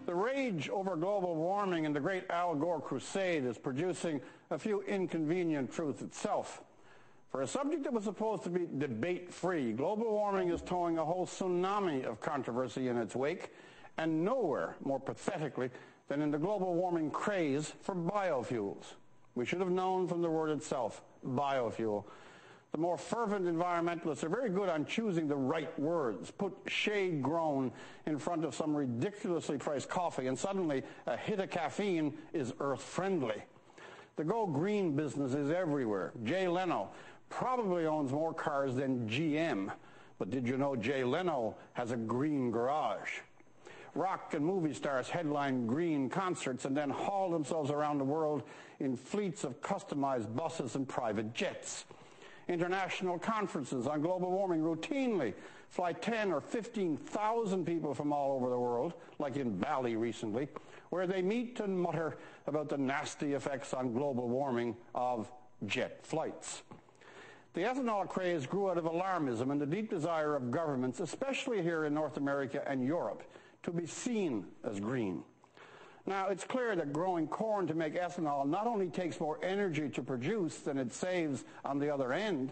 The rage over global warming and the great Al Gore crusade is producing a few inconvenient truths itself. For a subject that was supposed to be debate-free, global warming is towing a whole tsunami of controversy in its wake, and nowhere more pathetically than in the global warming craze for biofuels. We should have known from the word itself, biofuel. The more fervent environmentalists are very good on choosing the right words. Put shade grown in front of some ridiculously priced coffee, and suddenly a hit of caffeine is earth-friendly. The go green business is everywhere. Jay Leno probably owns more cars than GM, but did you know Jay Leno has a green garage? Rock and movie stars headline green concerts and then haul themselves around the world in fleets of customized buses and private jets. International conferences on global warming routinely fly 10 or 15,000 people from all over the world, like in Bali recently, where they meet and mutter about the nasty effects on global warming of jet flights. The ethanol craze grew out of alarmism and the deep desire of governments, especially here in North America and Europe, to be seen as green. Now, it's clear that growing corn to make ethanol not only takes more energy to produce than it saves on the other end,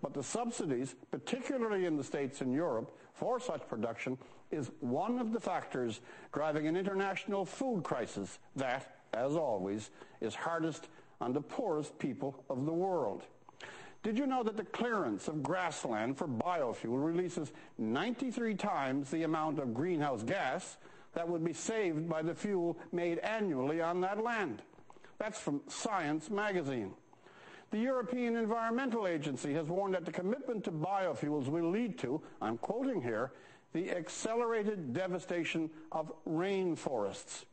but the subsidies, particularly in the States and Europe, for such production is one of the factors driving an international food crisis that, as always, is hardest on the poorest people of the world. Did you know that the clearance of grassland for biofuel releases 93 times the amount of greenhouse gas that would be saved by the fuel made annually on that land? That's from Science magazine. The European Environmental Agency has warned that the commitment to biofuels will lead to, I'm quoting here, the accelerated devastation of rainforests.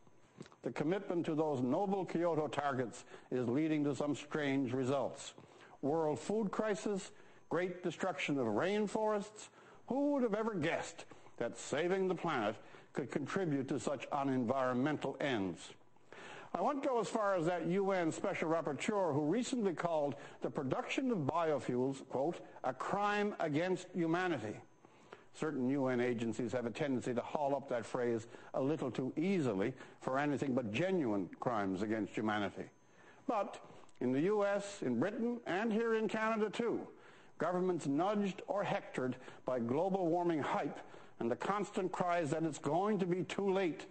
The commitment to those noble Kyoto targets is leading to some strange results. World food crisis, great destruction of rainforests. Who would have ever guessed that saving the planet could contribute to such unenvironmental ends? I won't go as far as that UN Special Rapporteur who recently called the production of biofuels, quote, a crime against humanity. Certain UN agencies have a tendency to haul up that phrase a little too easily for anything but genuine crimes against humanity. But in the US, in Britain, and here in Canada too, governments nudged or hectored by global warming hype and the constant cries that it's going to be too late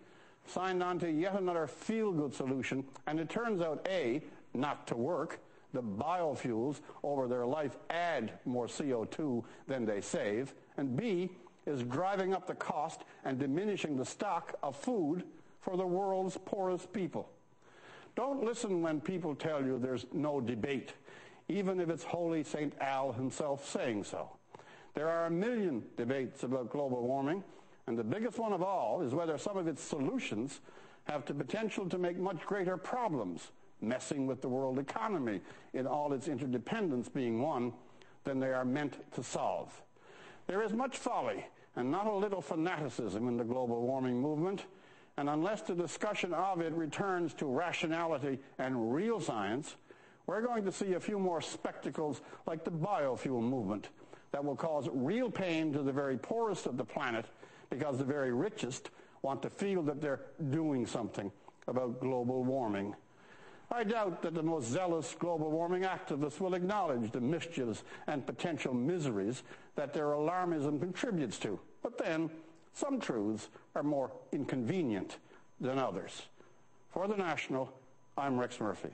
signed on to yet another feel-good solution, and it turns out, A, not to work. The biofuels over their life add more CO2 than they save, and B, is driving up the cost and diminishing the stock of food for the world's poorest people. Don't listen when people tell you there's no debate, even if it's holy St. Al himself saying so. There are a million debates about global warming, and the biggest one of all is whether some of its solutions have the potential to make much greater problems, messing with the world economy in all its interdependence being one, than they are meant to solve. There is much folly and not a little fanaticism in the global warming movement, and unless the discussion of it returns to rationality and real science, we're going to see a few more spectacles like the biofuel movement that will cause real pain to the very poorest of the planet because the very richest want to feel that they're doing something about global warming. I doubt that the most zealous global warming activists will acknowledge the mischiefs and potential miseries that their alarmism contributes to. But then, some truths are more inconvenient than others. For The National, I'm Rex Murphy.